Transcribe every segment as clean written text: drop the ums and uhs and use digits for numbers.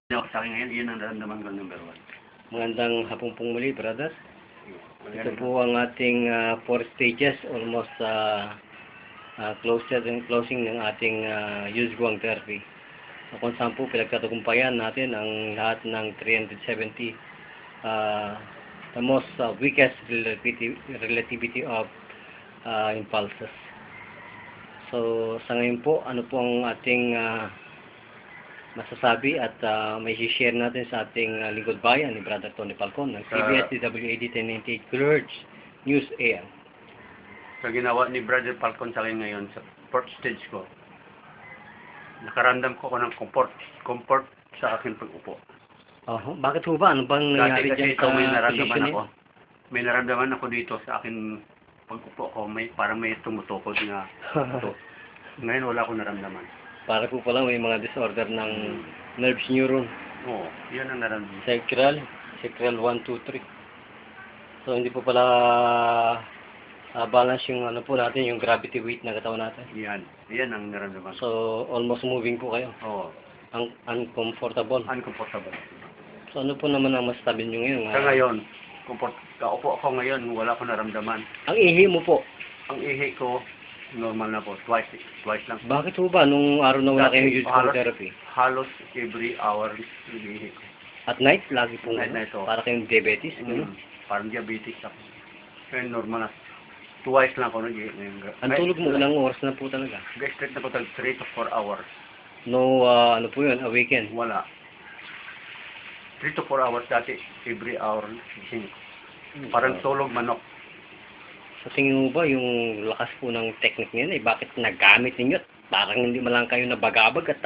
Ako sa akin ngayon, yun ang nararamdaman ko number one. Magandang hapon pong muli, brother. Ito Maganda. po ang ating 4 stages, almost closing ng ating Yuzhuang therapy. Kung saan po pinagtatagumpayan natin ang lahat ng 370 the most weakest relativity of impulses. So, sa ngayon po, ano po ang ating masasabi at may share natin sa ating lingkod bayan ni Brother Tony Falcon ng CBS DWAD 1098 Glurge News AM. Sa ginawa ni Brother Falcon sa akin ngayon sa fourth stage ko, nakaramdam ko ng comfort sa akin pag-upo. Bakit po ba? Ano bang nangyari Dati kasi dyan ito sa may naramdaman position ako. May naramdaman ako dito sa akin pag-upo ko, parang may tumutukod na ito. Ngayon wala akong naramdaman. Para po pala may mga disorder ng nerves neuron. Oo, yun ang naramdaman. Sacral 1, 2, 3. So hindi po pala balance yung ano po natin, yung gravity weight ng katawan natin. Yan ang naramdaman. So almost moving po kayo. Oo. Uncomfortable. Uncomfortable. So ano po naman ang masasabi nyo ngayon? Sa ngayon, kaupo ako ngayon, wala akong naramdaman. Ang ihi mo po? Ang ihi ko, normal na po. Twice lang. Bakit po ba nung araw na wala kayong Yuzhuang Halos- therapy? Halos every hour nag-ihi ko. At night, lagi po Night, ano? night, oh. Para kayong diabetes? Gano'n? Parang diabetes ako. Kaya normal na. Twice lang ako nag-ihi ngayon. Ang tulog mo, ilang oras na po talaga? Straight na po 3 to 4 hours. No, ano po yun, a weekend? Wala. 3 to 4 hours dati, every hour gising. Parang tulog manok. Sa tingin mo ba yung lakas po ng technique niyan bakit nagamit ninyo? Parang hindi man lang kayo nabagabag at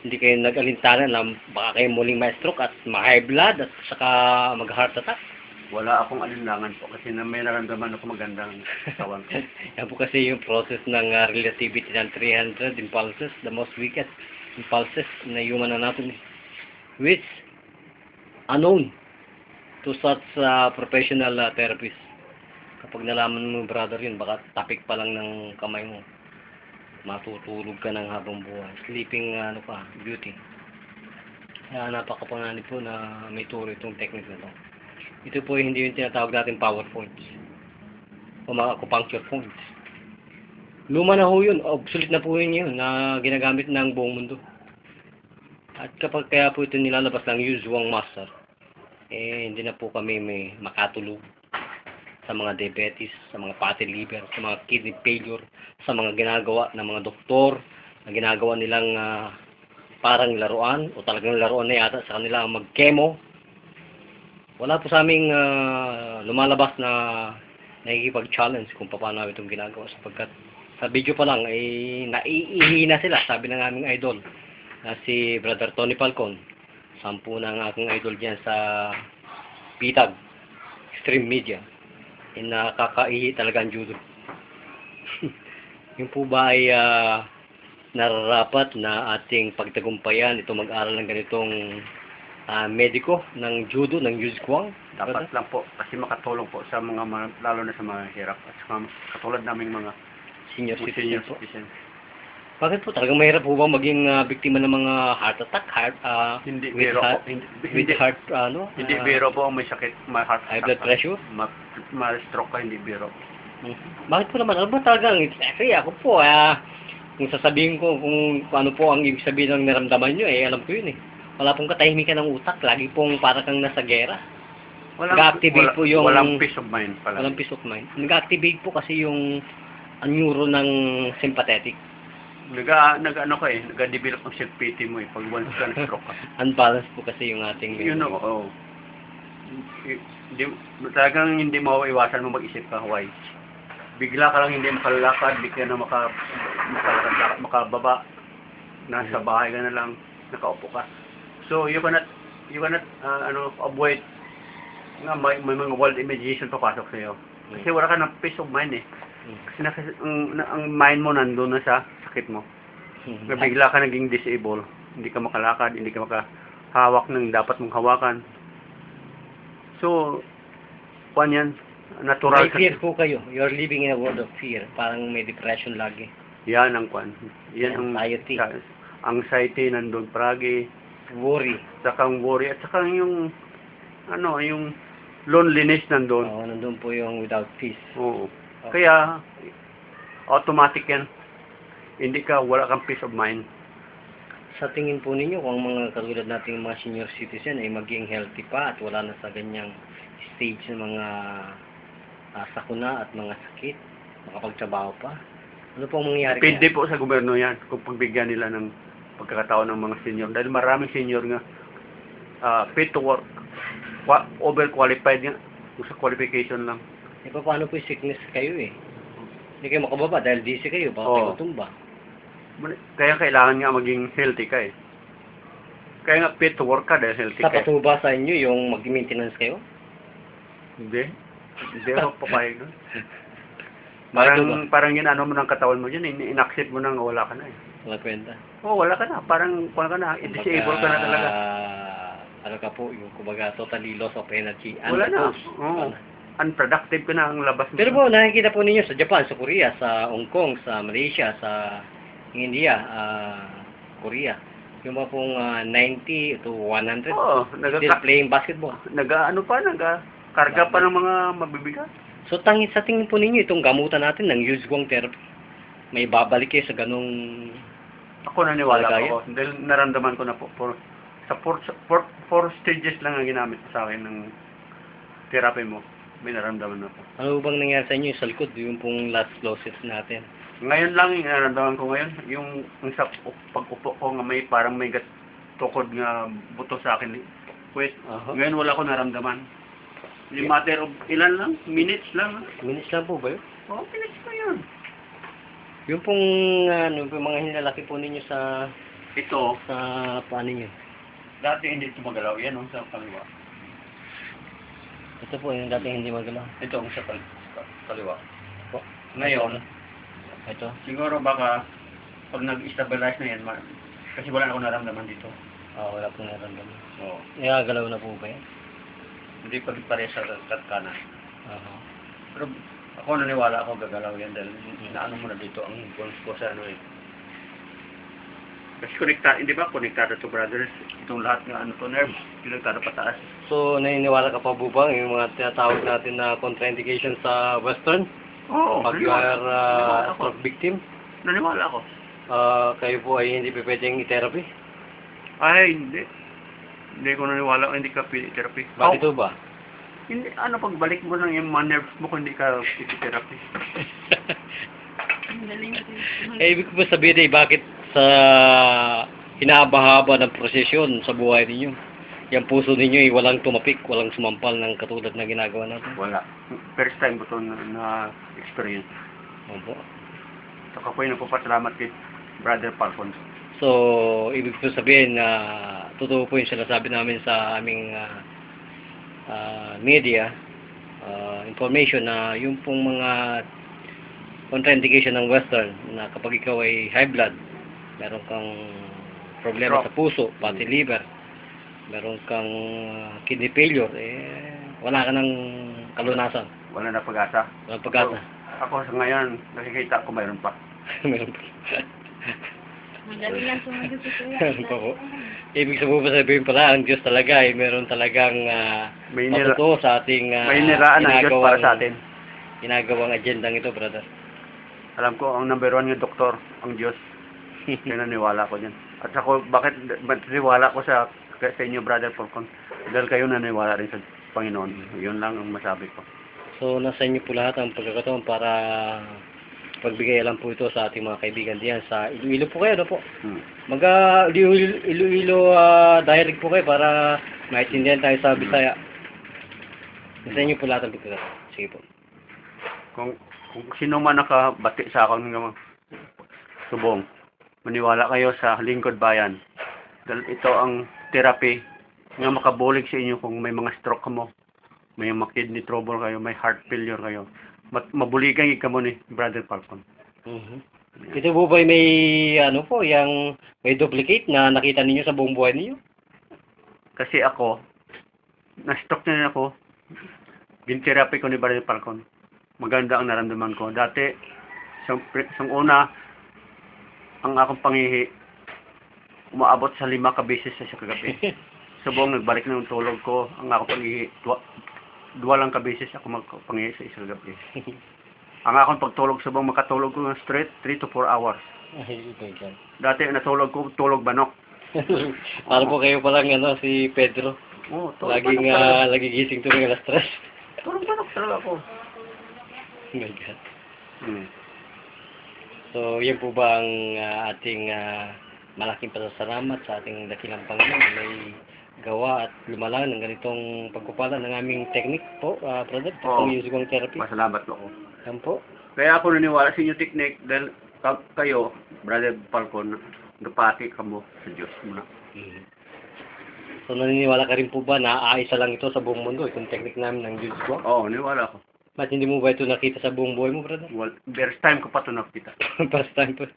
hindi kayo nag-alintana na baka kayo muling ma-stroke at ma-high blood at saka mag-heart attack. Wala akong alinlangan po kasi may naramdaman ako magandang katawan ko. Yan po kasi yung process ng relativity ng 300 impulses, the most weakest impulses na human anatomy, which unknown to such professional therapists. Kapag nalaman mo, brother, yun, baka tapik pa lang ng kamay mo. Matutulog ka ng habang buhay. Sleeping, beauty. Kaya napakapanganib po na may turo itong technique na ito. Ito po hindi yung tinatawag natin power points. O mga acupuncture points. Luma na ho yun. Obsolete na po yun na ginagamit ng buong mundo. At kapag kaya po ito nilalabas ng Yuzhuang master, hindi na po kami may makatulog sa mga diabetes, sa mga fatty liver, sa mga kidney failure, sa mga ginagawa ng mga doktor, na ginagawa nilang parang laruan, o talagang laruan na yata sa kanila mag-chemo. Wala po sa aming lumalabas na nakikipag-challenge kung paano itong ginagawa, sapagkat sa video pa lang ay naiihi na sila, sabi ng aming idol na si Brother Tony Falcon. 10 na ang aking idol diyan sa Pitag Extreme Media. Nakakaihi talaga ang judo. Yung po ba ay nararapat na ating pagtagumpayan ito mag-aral ng ganitong mediko ng judo, ng Yuzhuang? Dapat lang po kasi makatulong po sa mga lalo na sa mga hirap at sa katulad naming mga Senior senior citizen po. citizen. Bakit po talagang mahirap po ba maging biktima ng mga heart attack? Hindi With biro po. heart, with heart, Hindi biro po ang may sakit, may heart high attack blood pressure? Ma-stroke ka, hindi biro. Bakit po naman? Ano ba talagang kasi ako po, kung sasabihin ko kung ano po ang ibig sabihin ng naramdaman nyo, alam ko yun Wala pong katahimikan ng utak, lagi pong para kang nasa gera. Nag-activate po yung... Walang peace of mind pala. Walang peace of mind. Nag-activate po kasi yung neuro ng sympathetic. Nag-develop ang self-pity mo pag once ka na-stroke ka. Unbalanced po kasi yung ating... Talagang hindi mo iwasan mo mag-isip ka, why? Bigla ka lang hindi makalalakad, bigla na makababa, nasa bahay ka na lang, nakaupo ka. So, you cannot avoid nga may mga wild imagination papasok sa iyo. Kasi wala ka ng peace of mind Kasi ang mind mo nandoon na sa sakit mo. Bigla ka naging disable, hindi ka makalakad, hindi ka makahawak ng dapat mong hawakan. So, yan, natural. May fear po kayo. You're living in a world of fear. Parang may depression lagi. Yan ang Yan ang anxiety. Anxiety nandun palagi. Worry. saka ang worry, at saka yung, yung loneliness nandun. Oo, nandun po yung without peace. Oo. Kaya, automatic yan. Wala kang peace of mind. Sa tingin po ninyo, kung ang mga katulad nating mga senior citizen ay maging healthy pa at wala na sa ganyang stage ng mga sakuna at mga sakit, makapagtrabaho pa, ano po ang mangyayari Depende po sa gobyerno yan, kung pagbigyan nila ng pagkakataon ng mga senior. Dahil maraming senior nga, fit to work, overqualified nga, sa qualification lang. Eh, paano po yung sickness kayo eh? Hindi kayo makababa dahil busy kayo, baka kayo tumba. Kaya kailangan nga maging healthy ka eh. Kaya nga fit to work ka dahil healthy ka. Sapat po ba sa inyo yung mag-maintenance kayo? Hindi. Hindi ako papayag doon. Bakit ba? Parang ginano mo ng katawan mo dyan, in-accept mo na wala ka na eh. Wala kwenta. Wala ka na. Parang ka na, disable ka na talaga. Ano ka po, yung kumbaga totally loss of energy. Wala na. Wala na. Unproductive ka na ang labas mo. Pero po, nakikita po ninyo sa Japan, sa Korea, sa Hong Kong, sa Malaysia, sa India, Korea. Yung mga pong 90 to 100, still playing basketball. Karga pa ng mga mabibigat. So, sa tingin po ninyo, itong gamutan natin ng Yuzhuang therapy, may babalik kayo sa ganong... Ako naniwala ako. Dahil naramdaman ko na po. Sa four stages lang ang ginamit sa akin ng therapy mo. May naramdaman na po. Ano bang nangyari sa inyo sa likod? Yung pong last closets natin. Ngayon lang yung naramdaman ko ngayon. Yung sa pag-upo ko nga parang may tukod nga buto sa akin. Wait, ngayon wala ko naramdaman. Yung matter of ilan lang? Minutes lang. Minutes lang po ba yun? Minutes na yun. Yung pong mga hinalaki po ninyo sa... Ito. Sa paano nyo? Dati hindi ito magalaw. Yan sa kaliwa. Ito po yung dati hindi magalaw. Ito ang sa kaliwa. Po. Ngayon, ito. siguro baka pag nag-stabilize na yan, kasi wala na akong naramdaman dito. Wala pong naramdaman. Oo. Galaw na po ba yan? Hindi pa pare sa kanan. Pero ako naniwala ako gagalaw yan dahil naano mo na dito ang bones ko sa ano eh. Kasi hindi ba konektado to brothers? Itong lahat ng nerves, konektado pataas. So, naniniwala ka pa po ba yung mga tinatawag natin na contraindication sa Western? Oo, Pag you are stroke victim? Naniwala ako. Kayo po ay hindi pwedeng i-therapy? Ay, hindi. Hindi ko naniwala, hindi ka therapy. Bakit ba? Hindi, pagbalik mo ng yung mga nerves mo kung hindi ka therapy. Ibig ko ba sabihin bakit sa hinahaba-haba ng prosesyon sa buhay ninyo, yung puso ninyo ay walang tumapik, walang sumampal ng katulad na ginagawa natin? Wala. First time ko ito na experience. Opo. Saka ko yung nagpapasalamat kay Brother Falcon. So, ibig ko sabihin na totoo po yung sinasabi namin sa aming media information na yung pong mga contraindication ng Western na kapag ikaw ay high blood, meron kang problema sa puso, pati liver, meron kang kidney failure, wala ka ng kalunasan. Wala na pag-asa. Walang pag-asa. Ako sa ngayon, nakikita ko mayroon pa. Meron pa. Magaling yan sumunod sa Meron pa po. Ibig sabihin pala, ang Diyos talaga ay meron talagang matuto sa ating may niraan ang Diyos para sa atin. Ginagawang agendang ito, brother. Alam ko, ang number 1 yung doktor, ang Diyos. Kaya naniwala ko dyan. At ako, bakit naniwala ko sa inyo, Brother Falcon? Dahil kayo naniwala rin sa Panginoon. Yun lang ang masabi ko. So, nasa inyo po lahat ang pagkakataon para pagbigay alam po ito sa ating mga kaibigan diyan sa Iloilo po kayo, no po? Iloilo direct po kayo para maintindihan tayo sa Bisaya. Nasa inyo po lahat ang pagkakataon. Sige po. Kung sino man nakabati sa akin ng subong, maniwala kayo sa Lingkod Bayan. Dahil ito ang therapy nga makabulig sa inyo kung may mga stroke mo, may mga kidney trouble kayo, may heart failure kayo. Mabuligan ka mo ni Brother Falcon. Ito po ba may may duplicate na nakita ninyo sa buong buhay niyo? Kasi ako, na-stroke na ako, gin-therapy ko ni Brother Falcon. Maganda ang naramdaman ko. Dati, sa una, ang akong pangihi, umaabot sa 5 ka beses sa kagabi. Subong nagbalik na yung tulog ko. Ang ako pag-ihi, dua lang ka beses ako magpangihi sa isang gabi. Ang akong pagtulog subong makatulog ko ng straight 3 to 4 hours. Ay, oh my God. Dati natulog ko, tulog banok. Para po kayo palang ano, si Pedro. Oh, tulog banok Laging talaga. lagi gising tuwing alas 3. Tulog banok talaga ako. Oh my God. Hmm. So, yan po ba ang ating malaking pasasalamat sa ating dakilang Panginoon may gawa at lumalang ng ganitong pagpupala ng aming technique po, brother, Oo. musical therapy. Masalamat ako. Yan po. Kaya ako naniniwala sa inyo technique dahil kayo, Brother Falcon, napati ka mo sa Diyos muna. Mm. So, naniniwala ka rin po ba na aisa lang ito sa buong mundo, itong technique namin ng Jude Squad? Oo, naniniwala ako. Ba't hindi mo ba ito nakita sa buong buhay mo, brother? Well, first time ko pa ito nakita. First time po.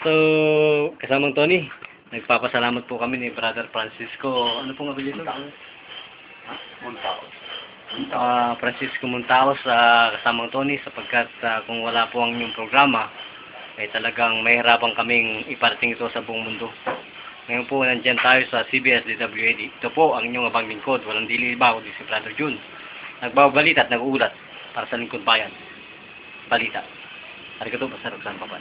So, kasamang Tony, nagpapasalamat po kami ni Brother Francisco. Ano pong apelyido? Francisco Muntaos kasamang Tony sapagkat kung wala po ang inyong programa ay talagang mahirapan kaming iparating ito sa buong mundo. Ngayon po nandyan tayo sa CBS DWAD. Ito po ang inyong abang lingkod. Walang dili iba kundi si Brother June. Nagbabalita at nag-uulat para sa lingkod bayan. Balita. Arigato, Pastor Roxanne Papan.